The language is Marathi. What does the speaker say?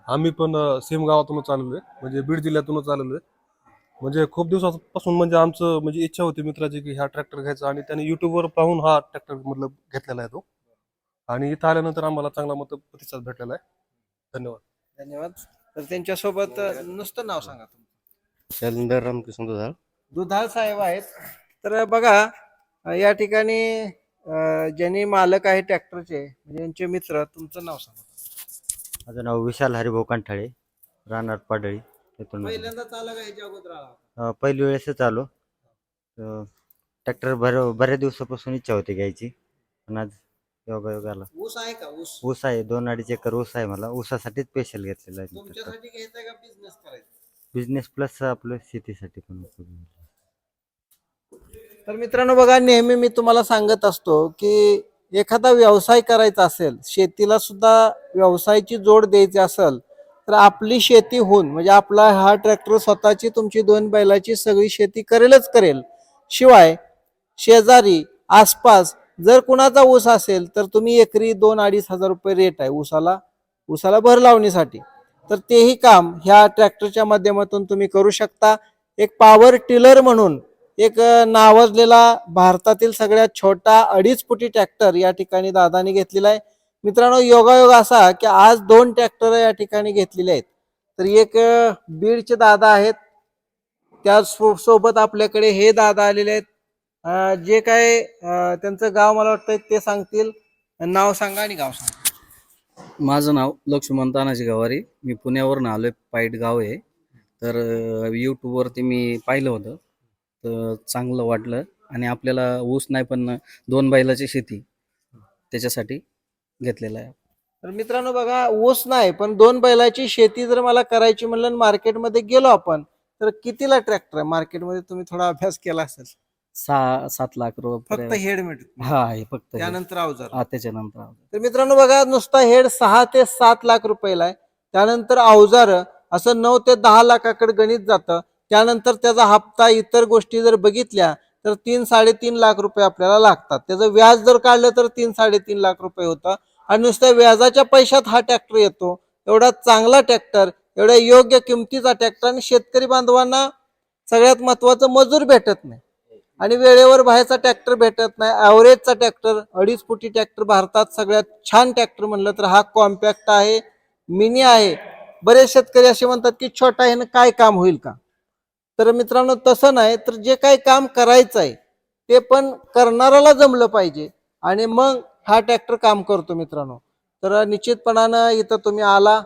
आम्ही पण सेम गावातूनच आलेलो आहे, म्हणजे बीड जिल्ह्यातूनच आलेलो आहे. म्हणजे खूप दिवसापासून म्हणजे आमचं म्हणजे इच्छा होती मित्राची की हा ट्रॅक्टर घ्यायचा, आणि त्याने युट्यूबवर पाहून हा ट्रॅक्टर मतलब घेतलेला आहे तो. आणि इथं आल्यानंतर आम्हाला चांगला प्रतिसाद भेटलेला आहे. धन्यवाद. धन्यवाद. तर त्यांच्यासोबत नुसतं नाव सांगा तुमचं. शैलेंद्र रामकृष्ण दुधाळ. दुधाळ साहेब आहेत. तर बघा या ठिकाणी ज्यांनी मालक आहे ट्रॅक्टरचे म्हणजे यांचे मित्र, तुमचं नाव सांगा. माझं नाव विशाल हरिभाऊ कंठाळे, राहणार पाडळी. तिथून पहिल्यांदाच आला का ह्याच्या अगोदर आला? पहिली वेळेसच आलो. ट्रॅक्टर बऱ्याच दिवसापासून इच्छा होती घ्यायची, पण आज योगायोग आला. ऊस आहे का? ऊस ऊस आहे, 2-2.5 एकर ऊस आहे. मला ऊसासाठीच स्पेशल घेतलेला आहे. तुमच्यासाठी घ्यायचा का बिझनेस करायचा? बिझनेस प्लस आपलं शेतीसाठी पण उपयोगी. तर मित्रांनो बघा, नेहमी मी तुम्हाला सांगत असतो की एखादा व्यवसाय करायचा असेल, शेतीला सुद्धा व्यवसायाची जोड द्यायची असेल, तर आपली शेती होऊन म्हणजे आपला हा ट्रॅक्टर स्वतःची तुमची 2 बैलाची सगळी शेती करेलच करेल. शिवाय शेजारी आसपास जर कुणाचा ऊस असेल तर तुम्ही एकरी 2-2.5 हजार रुपये रेट आहे ऊसाला भर लावणीसाठी. तर तेही काम ह्या ट्रॅक्टरच्या माध्यमातून तुम्ही करू शकता. एक पॉवर टिलर म्हणून एक नावाजलेला भारतातील सगळ्यात छोटा 2.5 फुटी ट्रॅक्टर या ठिकाणी दादानी घेतलेला आहे. मित्रांनो, योगायोग असा की आज 2 ट्रॅक्टर या ठिकाणी घेतलेले आहेत. तर एक बीडचे दादा आहेत, त्या सोबत आपल्याकडे हे दादा आलेले आहेत. जे काय त्यांचं गाव मला वाटतं ते सांगतील. नाव सांगा आणि गाव सांगा. माझं नाव लक्ष्मण तानाजी गवारी. मी पुण्यावरून आलोय, पाईट गाव आहे. तर यूट्यूबवरती मी पाहिलं होतं, तर चांगलं वाटलं. आणि आपल्याला ऊस नाही पण 2 बैलाची शेती त्याच्यासाठी घेतलेलं आहे. तर मित्रांनो बघा, ऊस नाही पण 2 बैलाची शेती जर मला करायची म्हणलं, मार्केटमध्ये गेलो आपण, तर कितीला ट्रॅक्टर आहे मार्केटमध्ये? तुम्ही थोडा अभ्यास केला असेल. 6-7 लाख फक्त रुपये. हेड मिळत, हा आहे फक्त हे. त्यानंतर अवजार. त्याच्यानंतर तर मित्रांनो बघा, नुसता हेड 6 ते 7 लाख रुपयाला आहे. त्यानंतर अवजार असं 9 ते 10 लाखाकडे गणित जातं. त्यानंतर त्याचा हप्ता इतर गोष्टी जर बघितल्या तर 3-3.5 लाख रुपये आपल्याला लागतात. त्याचं व्याज जर काढलं तर 3-3.5 लाख रुपये होतं. आणि नुसत्या व्याजाच्या पैशात हा ट्रॅक्टर येतो. एवढा चांगला ट्रॅक्टर, एवढ्या योग्य किमतीचा ट्रॅक्टर, आणि शेतकरी बांधवांना सगळ्यात महत्वाचं मजूर भेटत नाही आणि वेळेवर बाहेरचा ट्रॅक्टर भेटत नाही. ॲव्हरेजचा ट्रॅक्टर 2.5 फुटी ट्रॅक्टर भारतात सगळ्यात छान ट्रॅक्टर म्हणलं तर हा कॉम्पॅक्ट आहे, मिनी आहे. बरेच शेतकरी असे म्हणतात की छोटा आहे ना, काय काम होईल का? तर मित्रांनो तसं नाही, तर जे काही काम करायचं आहे ते पण करणाऱ्याला जमलं पाहिजे, आणि मग हा ट्रॅक्टर काम करतो मित्रांनो. तर निश्चितपणानं इथं तुम्ही आला